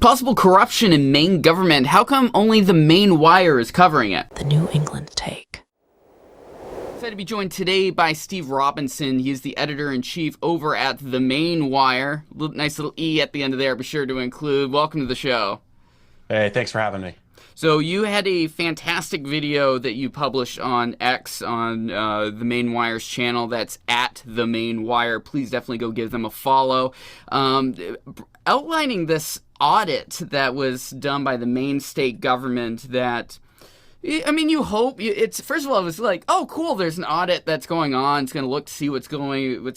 Possible corruption in Maine government. How come only the Maine Wire is covering it? The New England take. Excited to be joined today by Steve Robinson. He is the editor-in-chief over at the Maine Wire. Nice little E at the end of there, be sure to include. Welcome to the show. Hey, thanks for having me. So you had a fantastic video that you published on X on the Maine Wire's channel. That's at the Maine Wire. Please definitely go give them a follow. Outlining this audit that was done by the Maine state government that, I mean, you hope it's, first of all, it was like, oh, cool, there's an audit that's going on. It's going to look to see what's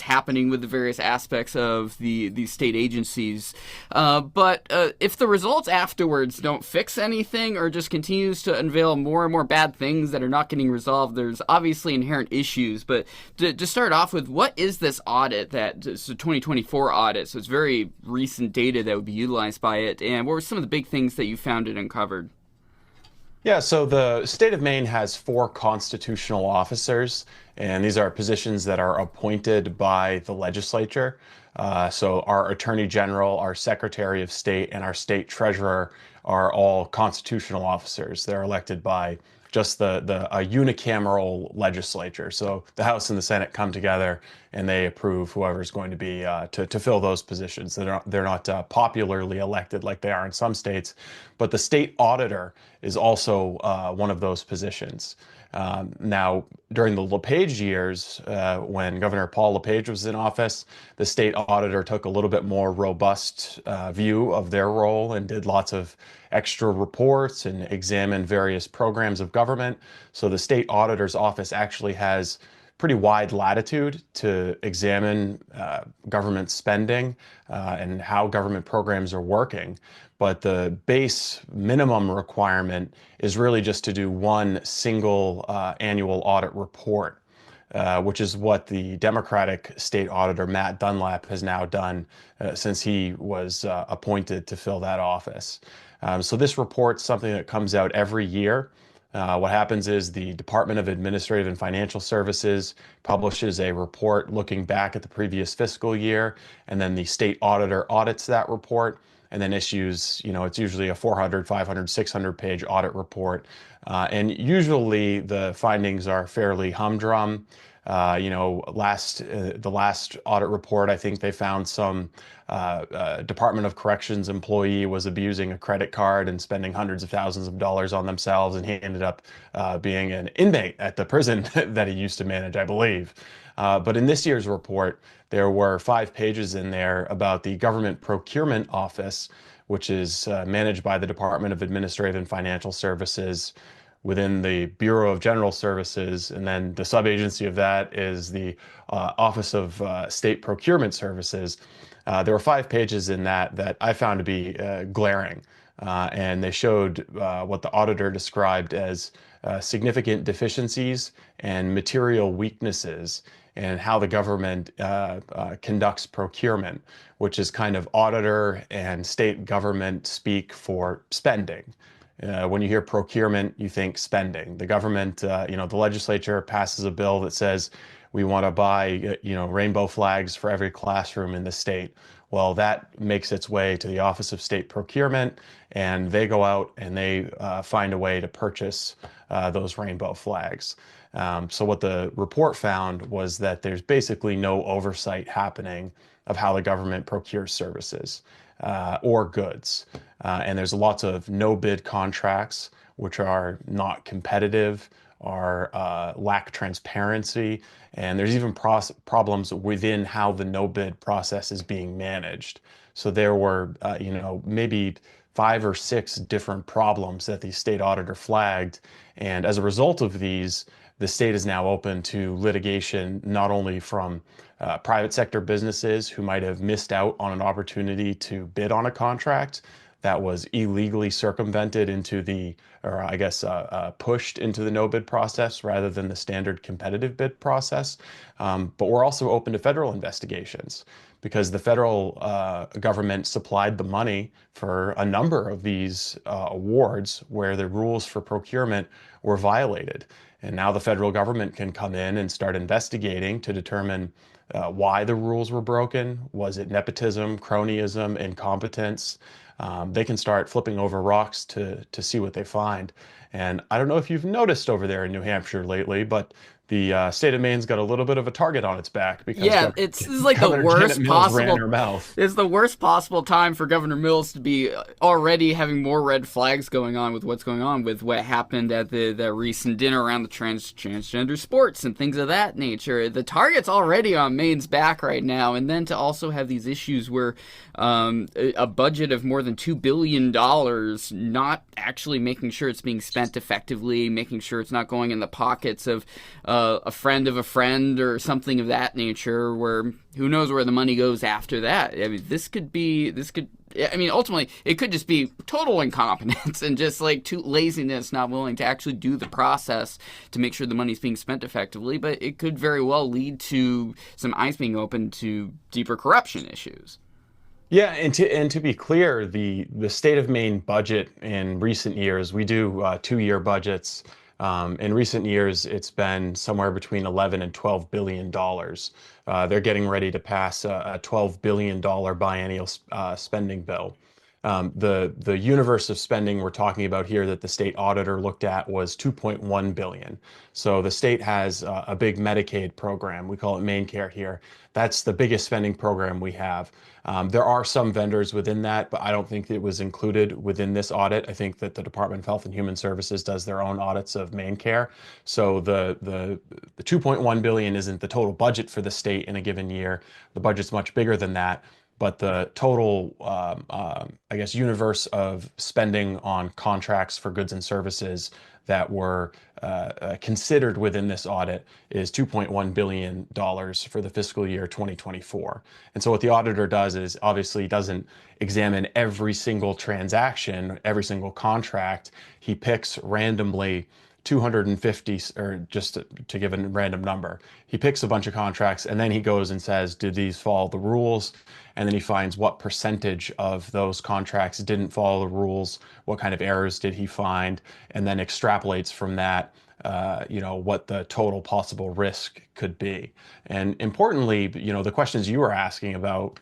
happening with the various aspects of these state agencies. But if the results afterwards don't fix anything or just continues to unveil more and more bad things that are not getting resolved, there's obviously inherent issues. But to start off with, what is this audit it's a 2024 audit, so it's very recent data that would be utilized by it, and what were some of the big things that you found it uncovered? Yeah, so the state of Maine has 4 constitutional officers, and these are positions that are appointed by the legislature. So our Attorney General, our Secretary of State, and our State Treasurer are all constitutional officers. They're elected by just a unicameral legislature. So the House and the Senate come together and they approve whoever's going to be to fill those positions. They're not popularly elected like they are in some states, but the state auditor is also one of those positions. Now, during the LePage years, when Governor Paul LePage was in office, the state auditor took a little bit more robust view of their role and did lots of extra reports and examined various programs of government. So the state auditor's office actually has pretty wide latitude to examine government spending and how government programs are working. But the base minimum requirement is really just to do one single annual audit report, which is what the Democratic state auditor, Matt Dunlap, has now done since he was appointed to fill that office. So this report's something that comes out every year. What happens is the Department of Administrative and Financial Services publishes a report looking back at the previous fiscal year, and then the state auditor audits that report and then issues, it's usually a 400, 500, 600 page audit report. And usually the findings are fairly humdrum. The last audit report, I think they found some Department of Corrections employee was abusing a credit card and spending hundreds of thousands of dollars on themselves, and he ended up being an inmate at the prison that he used to manage, I believe. But in this year's report, there were 5 pages in there about the Government Procurement Office, which is managed by the Department of Administrative and Financial Services within the Bureau of General Services, and then the sub-agency of that is the Office of State Procurement Services. There were 5 pages in that I found to be glaring, and they showed what the auditor described as significant deficiencies and material weaknesses in how the government conducts procurement, which is kind of auditor and state government speak for spending. When you hear procurement, you think spending. The government, the legislature passes a bill that says we want to buy, rainbow flags for every classroom in the state. Well, that makes its way to the Office of State Procurement, and they go out and they find a way to purchase those rainbow flags. So what the report found was that there's basically no oversight happening of how the government procures services or goods. And there's lots of no-bid contracts, which are not competitive, lack transparency, and there's even problems within how the no-bid process is being managed. So there were, maybe 5 or 6 different problems that the state auditor flagged, and as a result of these, the state is now open to litigation, not only from private sector businesses who might have missed out on an opportunity to bid on a contract that was illegally circumvented pushed into the no bid process rather than the standard competitive bid process. But we're also open to federal investigations because the federal government supplied the money for a number of these awards where the rules for procurement were violated. And now the federal government can come in and start investigating to determine why the rules were broken. Was it nepotism, cronyism, incompetence? they can start flipping over rocks to see what they find. And I don't know if you've noticed over there in New Hampshire lately, but the state of Maine's got a little bit of a target on its back because Yeah, this is like the Governor Janet worst Mills ran possible. her mouth. It's the worst possible time for Governor Mills to be already having more red flags going on with what's going on with what happened at the recent dinner around the transgender sports and things of that nature. The target's already on Maine's back right now, and then to also have these issues where a budget of more than $2 billion not actually making sure it's being spent effectively, making sure it's not going in the pockets of a friend of a friend or something of that nature, where who knows where the money goes after that. I mean, ultimately, it could just be total incompetence and just like too laziness, not willing to actually do the process to make sure the money's being spent effectively. But it could very well lead to some eyes being opened to deeper corruption issues. Yeah, and to be clear, the state of Maine budget in recent years, we do 2-year budgets. In recent years, it's been somewhere between 11 and $12 billion. They're getting ready to pass a $12 billion biennial spending bill. The universe of spending we're talking about here that the state auditor looked at was 2.1 billion. So the state has a big Medicaid program. We call it Maine Care here. That's the biggest spending program we have. There are some vendors within that, but I don't think it was included within this audit. I think that the Department of Health and Human Services does their own audits of Maine Care. So the 2.1 billion isn't the total budget for the state in a given year. The budget's much bigger than that. But the total, I guess, universe of spending on contracts for goods and services that were considered within this audit is $2.1 billion for the fiscal year 2024. And so what the auditor does is obviously doesn't examine every single transaction, every single contract. He picks randomly 250, or just to give a random number. He picks a bunch of contracts and then he goes and says, did these follow the rules? And then he finds what percentage of those contracts didn't follow the rules, what kind of errors did he find, and then extrapolates from that, what the total possible risk could be. And importantly, the questions you were asking about,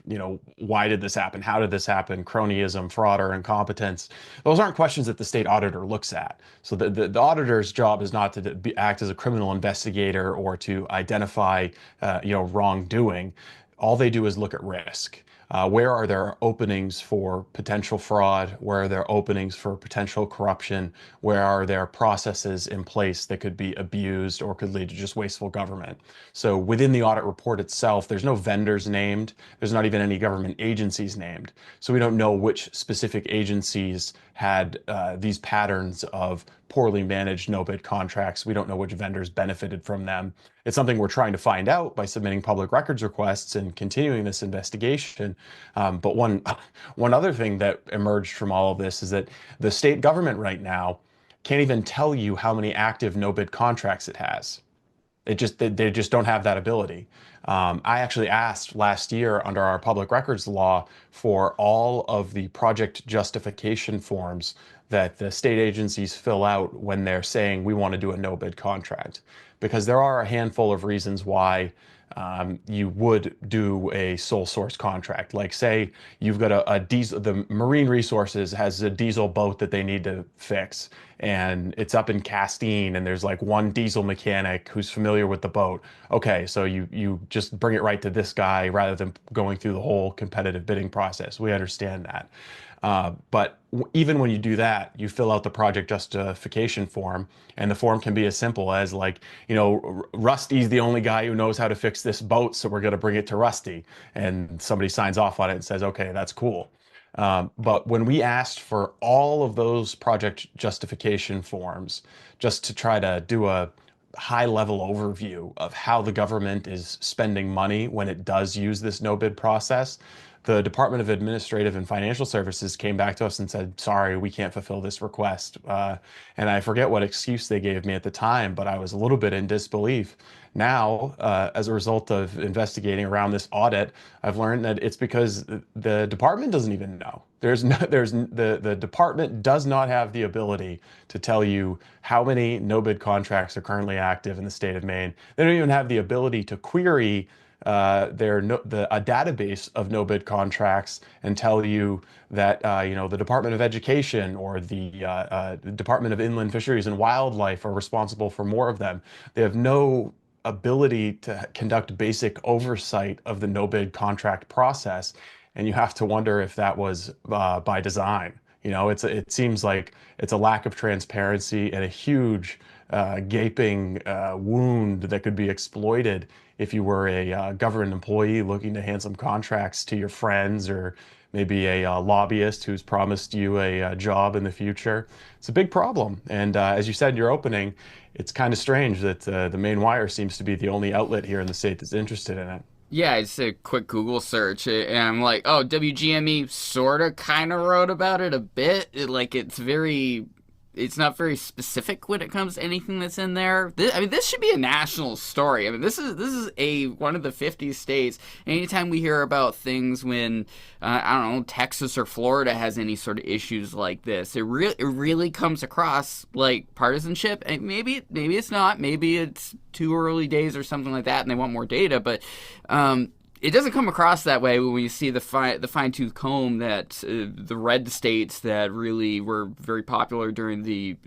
why did this happen? How did this happen? Cronyism, fraud, or incompetence. Those aren't questions that the state auditor looks at. So the auditor's job is not to act as a criminal investigator or to identify, wrongdoing. All they do is look at risk. Where are there openings for potential fraud? Where are there openings for potential corruption? Where are there processes in place that could be abused or could lead to just wasteful government? So within the audit report itself, there's no vendors named. There's not even any government agencies named. So we don't know which specific agencies had these patterns of poorly managed no-bid contracts. We don't know which vendors benefited from them. It's something we're trying to find out by submitting public records requests and continuing this investigation. But one other thing that emerged from all of this is that the state government right now can't even tell you how many active no-bid contracts it has. They just don't have that ability. I actually asked last year under our public records law for all of the project justification forms that the state agencies fill out when they're saying we want to do a no bid contract, because there are a handful of reasons why you would do a sole source contract. Like say you've got a diesel, the Marine Resources has a diesel boat that they need to fix and it's up in Castine and there's like one diesel mechanic who's familiar with the boat. Okay, so you just bring it right to this guy rather than going through the whole competitive bidding process. We understand that. But even when you do that, you fill out the project justification form, and the form can be as simple as like, Rusty's the only guy who knows how to fix this boat, so we're going to bring it to Rusty. And somebody signs off on it and says, okay, that's cool. But when we asked for all of those project justification forms, just to try to do a high-level overview of how the government is spending money when it does use this no-bid process, the Department of Administrative and Financial Services came back to us and said, sorry, we can't fulfill this request. And I forget what excuse they gave me at the time, but I was a little bit in disbelief. Now, as a result of investigating around this audit, I've learned that it's because the department doesn't even know. The department does not have the ability to tell you how many no-bid contracts are currently active in the state of Maine. They don't even have the ability to query a database of no bid contracts and tell you that the Department of Education or the Department of Inland Fisheries and Wildlife are responsible for more of them. They have no ability to conduct basic oversight of the no bid contract process, and you have to wonder if that was by design. It seems like it's a lack of transparency and a huge gaping wound that could be exploited if you were a government employee looking to hand some contracts to your friends or maybe a lobbyist who's promised you a job in the future. It's a big problem. And as you said in your opening, it's kind of strange that the Maine Wire seems to be the only outlet here in the state that's interested in it. Yeah, it's a quick Google search, and I'm like, oh, WGME sort of kind of wrote about it a bit. It's not very specific when it comes to anything that's in there. This should be a national story. I mean, this is a one of the 50 states. Anytime we hear about things when I don't know, Texas or Florida has any sort of issues like this, it really comes across like partisanship. And maybe it's not. Maybe it's too early days or something like that, and they want more data. But it doesn't come across that way when you see the fine tooth comb that the red states that really were very popular during the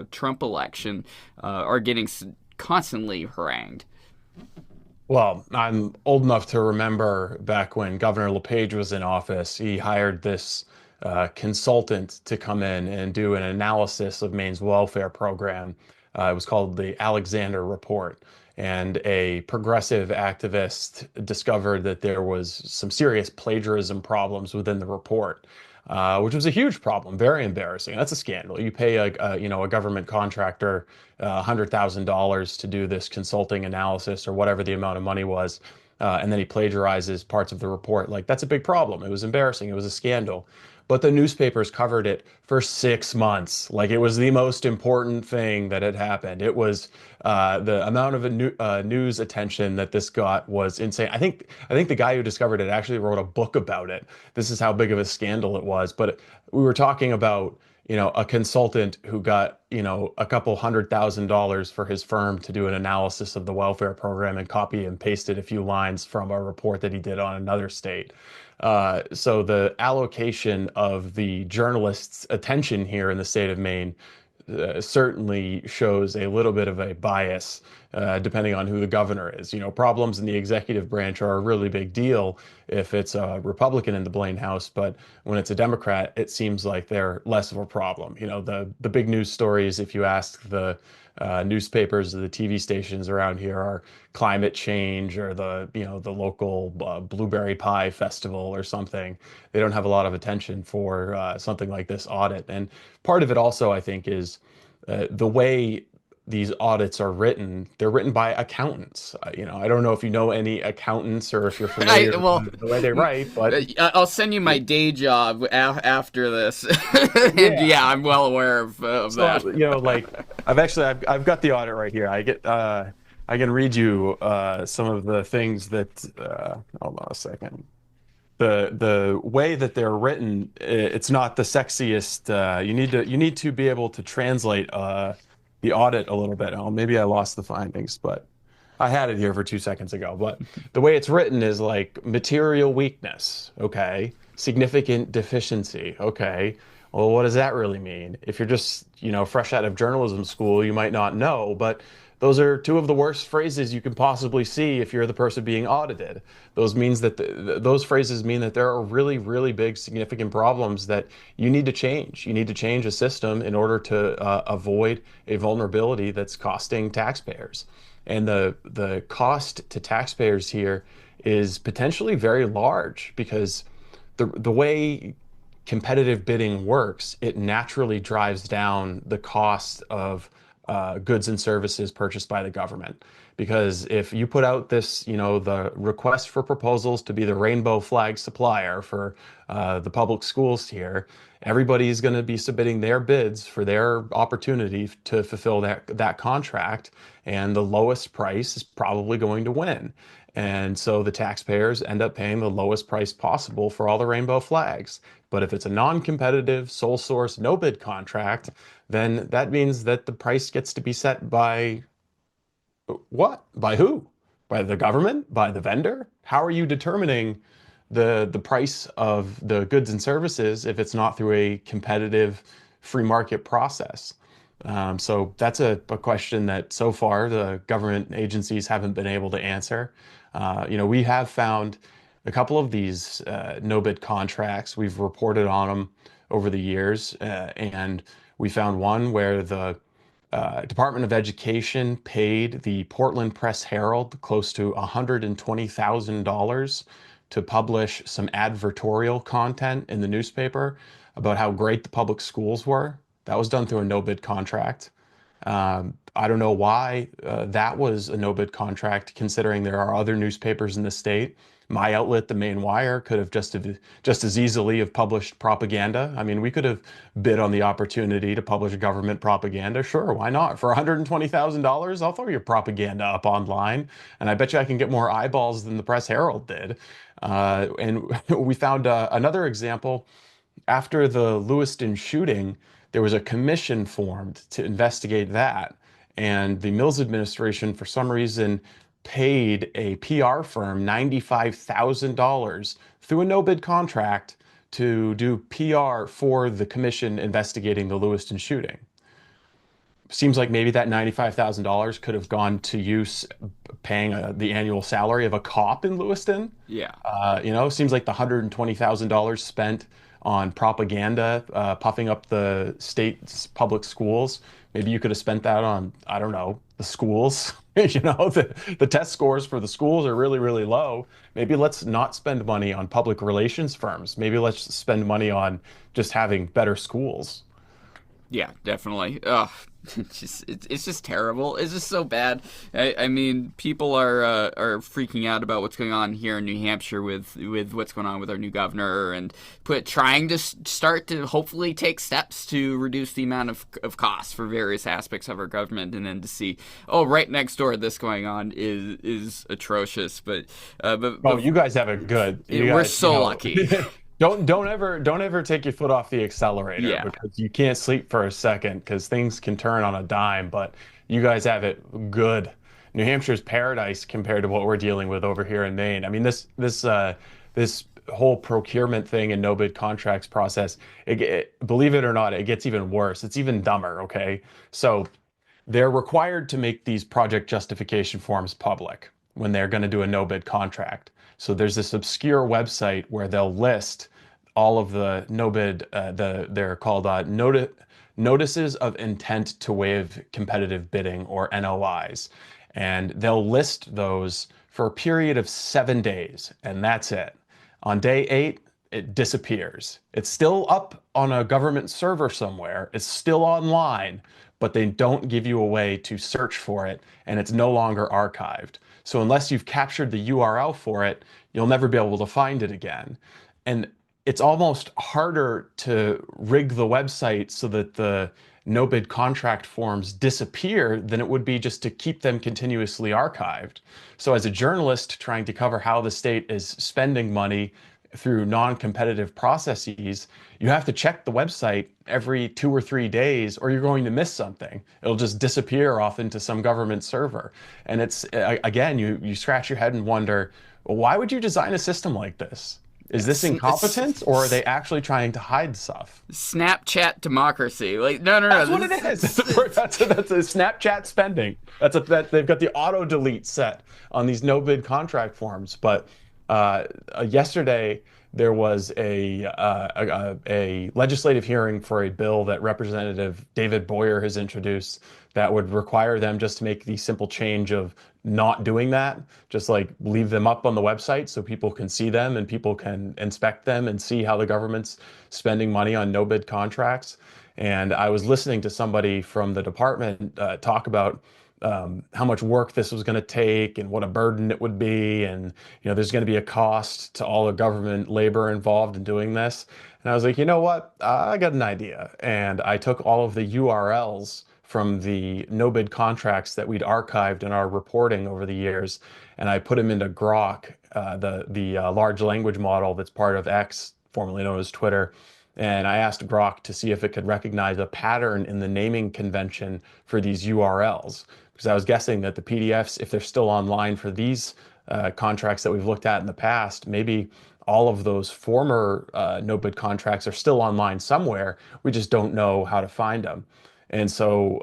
Trump election are getting constantly harangued. Well, I'm old enough to remember back when Governor LePage was in office, he hired this consultant to come in and do an analysis of Maine's welfare program. It was called the Alexander Report. And a progressive activist discovered that there was some serious plagiarism problems within the report, which was a huge problem, very embarrassing. That's a scandal. You pay a government contractor $100,000 to do this consulting analysis or whatever the amount of money was, and then he plagiarizes parts of the report. Like, that's a big problem. It was embarrassing. It was a scandal. But the newspapers covered it for 6 months. Like, it was the most important thing that had happened. It was the amount of news attention that this got was insane. I think the guy who discovered it actually wrote a book about it. This is how big of a scandal it was. But we were talking about a consultant who got a couple $100,000 for his firm to do an analysis of the welfare program and copy and pasted a few lines from a report that he did on another state. So the allocation of the journalists' attention here in the state of Maine certainly shows a little bit of a bias, depending on who the governor is. Problems in the executive branch are a really big deal if it's a Republican in the Blaine House, but when it's a Democrat, it seems like they're less of a problem. The big news stories, if you ask the newspapers or the TV stations around here, are climate change or the local blueberry pie festival or something. They don't have a lot of attention for something like this audit. And part of it also, I think, is the way these audits are written. They're written by accountants. I don't know if you know any accountants or if you're familiar Well, with the way they write, but I'll send you my day job after this. And yeah. yeah, I'm well aware of So, that. like I've got the audit right here. I can read you some of the things that hold on a second. The way that they're written, it's not the sexiest. You need to be able to translate the audit a little bit. Oh, maybe I lost the findings, but I had it here for 2 seconds ago. But the way it's written is like material weakness. Okay. Significant deficiency. Okay. Well, what does that really mean? If you're just, fresh out of journalism school, you might not know, but those are two of the worst phrases you can possibly see if you're the person being audited. Those phrases mean that there are really, really big, significant problems that you need to change. You need to change a system in order to avoid a vulnerability that's costing taxpayers. And the cost to taxpayers here is potentially very large because the way competitive bidding works, it naturally drives down the cost of goods and services purchased by the government. Because if you put out this, the request for proposals to be the rainbow flag supplier for the public schools here, everybody's going to be submitting their bids for their opportunity to fulfill that contract, and the lowest price is probably going to win. And so the taxpayers end up paying the lowest price possible for all the rainbow flags. But if it's a non-competitive, sole source, no bid contract, then that means that the price gets to be set by what? By who? By the government? By the vendor? How are you determining the price of the goods and services if it's not through a competitive free market process? So that's a question that so far the government agencies haven't been able to answer. We have found a couple of these no bid contracts. We've reported on them over the years, and we found one where the Department of Education paid the Portland Press Herald close to $120,000 to publish some advertorial content in the newspaper about how great the public schools were. That was done through a no bid contract. I don't know why that was a no bid contract, considering there are other newspapers in the state. My outlet, the Maine Wire, could have just as easily have published propaganda. I mean, we could have bid on the opportunity to publish government propaganda. Sure, why not? For $120,000, I'll throw your propaganda up online, and I bet you I can get more eyeballs than the Press Herald did. And we found another example after the Lewiston shooting. There was a commission formed to investigate that. And the Mills administration, for some reason, paid a PR firm $95,000 through a no bid contract to do PR for the commission investigating the Lewiston shooting. Seems like maybe that $95,000 could have gone to use paying the annual salary of a cop in Lewiston. Yeah. Seems like the $120,000 spent on propaganda, puffing up the state's public schools. Maybe you could have spent that on, I don't know, the schools. The test scores for the schools are really, really low. Maybe let's not spend money on public relations firms. Maybe let's spend money on just having better schools. Yeah, definitely. Ugh, it's just terrible. It's just so bad. I mean, people are freaking out about what's going on here in New Hampshire with what's going on with our new governor, and trying to start to hopefully take steps to reduce the amount of costs for various aspects of our government, and then to see, oh, right next door, this going on is atrocious. But Oh, you guys have it good. we're so lucky. Don't ever take your foot off the accelerator, Yeah. because you can't sleep for a second because things can turn on a dime, but you guys have it good. New Hampshire's paradise compared to what we're dealing with over here in Maine. I mean, this whole procurement thing and no bid contracts process, believe it or not, it gets even worse. It's even dumber, okay? So they're required to make these project justification forms public when they're going to do a no bid contract. So there's this obscure website where they'll list all of the no bid, they're called notices of intent to waive competitive bidding, or NOIs. And they'll list those for a period of 7 days, and that's it. On day 8, it disappears. It's still up on a government server somewhere. It's still online, but they don't give you a way to search for it, and it's no longer archived. So unless you've captured the URL for it, you'll never be able to find it again. And it's almost harder to rig the website so that the no bid contract forms disappear than it would be just to keep them continuously archived. So as a journalist trying to cover how the state is spending money through non-competitive processes, you have to check the website every 2 or 3 days, or you're going to miss something. It'll just disappear off into some government server. And it's, again, you scratch your head and wonder, well, why would you design a system like this? Is this incompetence, or are they actually trying to hide stuff? Snapchat democracy. Like, no. That's what it is. That's a Snapchat spending. They've got the auto delete set on these no bid contract forms. But yesterday there was a legislative hearing for a bill that Representative David Boyer has introduced that would require them just to make the simple change of not doing that, just like leave them up on the website so people can see them and people can inspect them and see how the government's spending money on no bid contracts. And I was listening to somebody from the department talk about how much work this was going to take and what a burden it would be, and there's going to be a cost to all the government labor involved in doing this. And I was like, you know what? I got an idea. And I took all of the URLs from the no bid contracts that we'd archived in our reporting over the years, and I put them into Grok, the large language model that's part of X, formerly known as Twitter. And I asked Grok to see if it could recognize a pattern in the naming convention for these URLs, because I was guessing that the PDFs, if they're still online for these contracts that we've looked at in the past, maybe all of those former no bid contracts are still online somewhere. We just don't know how to find them. And so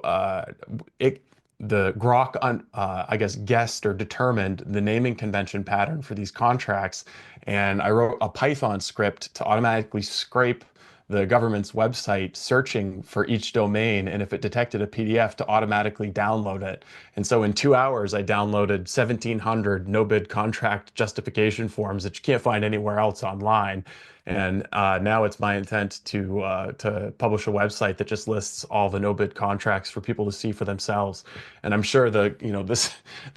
it the Grok, I guess, guessed or determined the naming convention pattern for these contracts. And I wrote a Python script to automatically scrape the government's website searching for each domain, and if it detected a PDF, to automatically download it. And so in 2 hours, I downloaded 1,700 no bid contract justification forms that you can't find anywhere else online. And now it's my intent to publish a website that just lists all the no bid contracts for people to see for themselves. And I'm sure the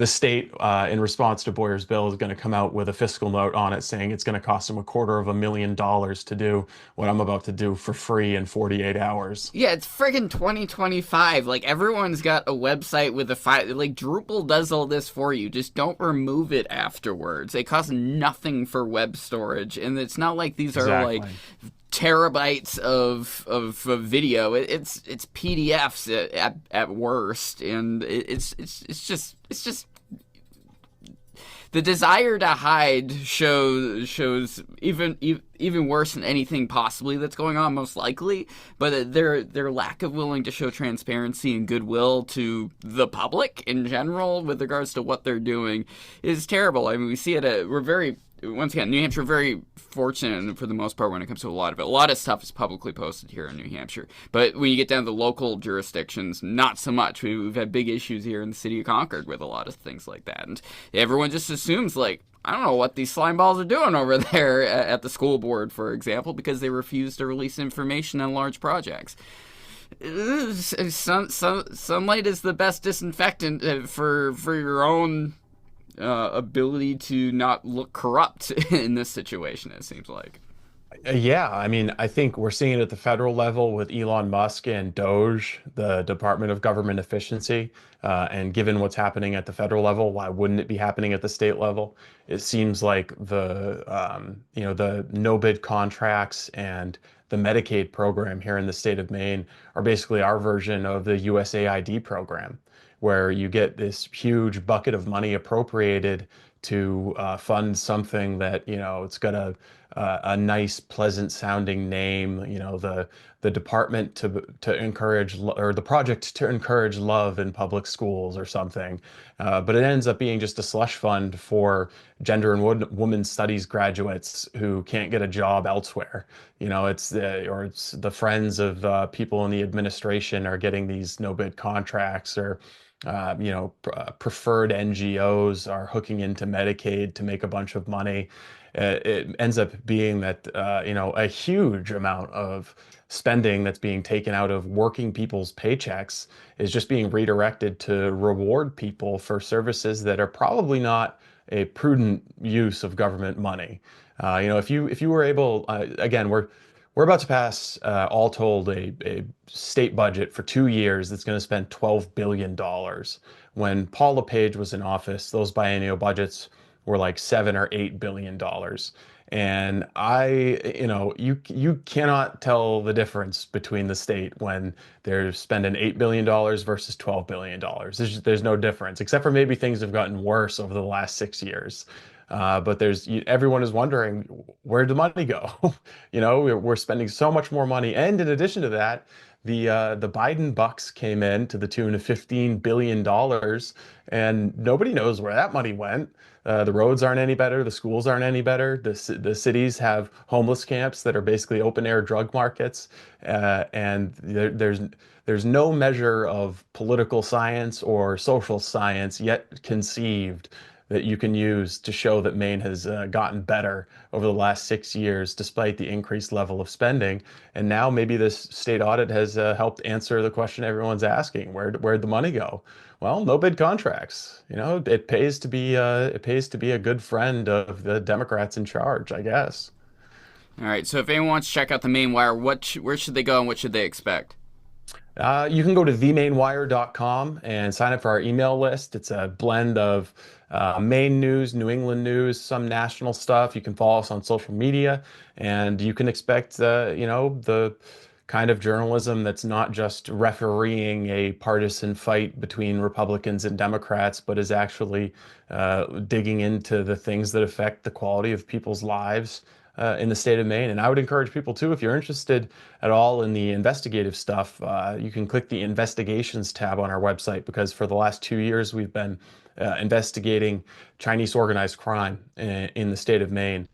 state in response to Boyer's bill is going to come out with a fiscal note on it saying it's going to cost them $250,000 to do what I'm about to do for free in 48 hours. Yeah, it's friggin' 2025. Like, everyone's got a website with a file. Like, Drupal does all this for you. Just don't remove it afterwards. It costs nothing for web storage, and it's not like these are like terabytes of video. It's PDFs at worst, and it's just the desire to hide shows even worse than anything possibly that's going on, most likely. But their lack of willing to show transparency and goodwill to the public in general with regards to what they're doing is terrible. I mean, we see it. Once again, New Hampshire, very fortunate for the most part when it comes to a lot of it. A lot of stuff is publicly posted here in New Hampshire. But when you get down to local jurisdictions, not so much. We've had big issues here in the city of Concord with a lot of things like that. And everyone just assumes, like, I don't know what these slime balls are doing over there at the school board, for example, because they refuse to release information on large projects. Sunlight is the best disinfectant for your own ability to not look corrupt in this situation, it seems like. Yeah, I mean, I think we're seeing it at the federal level with Elon Musk and Doge, the Department of Government Efficiency. And given what's happening at the federal level, why wouldn't it be happening at the state level? It seems like the no bid contracts and the Medicaid program here in the state of Maine are basically our version of the USAID program, where you get this huge bucket of money appropriated to fund something that, it's got a nice, pleasant sounding name, the department to encourage, or the project to encourage love in public schools or something. But it ends up being just a slush fund for gender and women's studies graduates who can't get a job elsewhere. It's the friends of people in the administration are getting these no bid contracts, or preferred NGOs are hooking into Medicaid to make a bunch of money. It ends up being that, a huge amount of spending that's being taken out of working people's paychecks is just being redirected to reward people for services that are probably not a prudent use of government money. If you were able, again, we're about to pass, all told, a state budget for 2 years that's going to spend $12 billion. When Paul LePage was in office, those biennial budgets were like $7 or $8 billion. And you cannot tell the difference between the state when they're spending $8 billion versus $12 billion. There's no difference, except for maybe things have gotten worse over the last 6 years. But everyone is wondering, where'd the money go? We're spending so much more money. And in addition to that, the Biden bucks came in to the tune of $15 billion, and nobody knows where that money went. The roads aren't any better. The schools aren't any better. The cities have homeless camps that are basically open air drug markets. And there's no measure of political science or social science yet conceived that you can use to show that Maine has gotten better over the last 6 years, despite the increased level of spending. And now maybe this state audit has helped answer the question everyone's asking: where'd the money go? Well, no bid contracts. It pays to be a good friend of the Democrats in charge, I guess. All right. So if anyone wants to check out the Maine Wire, where should they go and what should they expect? You can go to themainwire.com and sign up for our email list. It's a blend of Maine news, New England news, some national stuff. You can follow us on social media, and you can expect, the kind of journalism that's not just refereeing a partisan fight between Republicans and Democrats, but is actually digging into the things that affect the quality of people's lives in the state of Maine. And I would encourage people too, if you're interested at all in the investigative stuff, you can click the investigations tab on our website, because for the last 2 years we've been investigating Chinese organized crime in the state of Maine.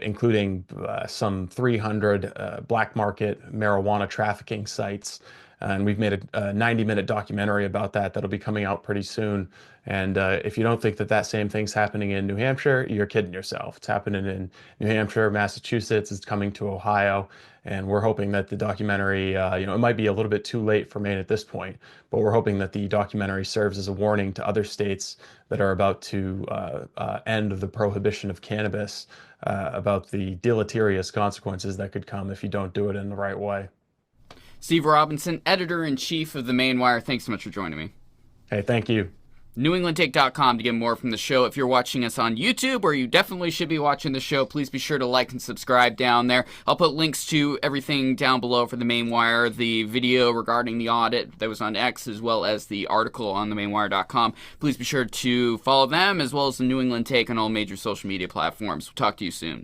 Including some 300 black market marijuana trafficking sites. And we've made a 90-minute documentary about that that'll be coming out pretty soon. And if you don't think that that same thing's happening in New Hampshire, you're kidding yourself. It's happening in New Hampshire, Massachusetts. It's coming to Ohio. And we're hoping that the documentary, it might be a little bit too late for Maine at this point, but we're hoping that the documentary serves as a warning to other states that are about to end the prohibition of cannabis, about the deleterious consequences that could come if you don't do it in the right way. Steve Robinson, editor-in-chief of the Maine Wire, thanks so much for joining me. Hey, thank you. NewEnglandTake.com to get more from the show. If you're watching us on YouTube, where you definitely should be watching the show, please be sure to like and subscribe down there. I'll put links to everything down below for the Maine Wire, the video regarding the audit that was on X, as well as the article on themainwire.com. Please be sure to follow them, as well as the New England Take on all major social media platforms. We'll talk to you soon.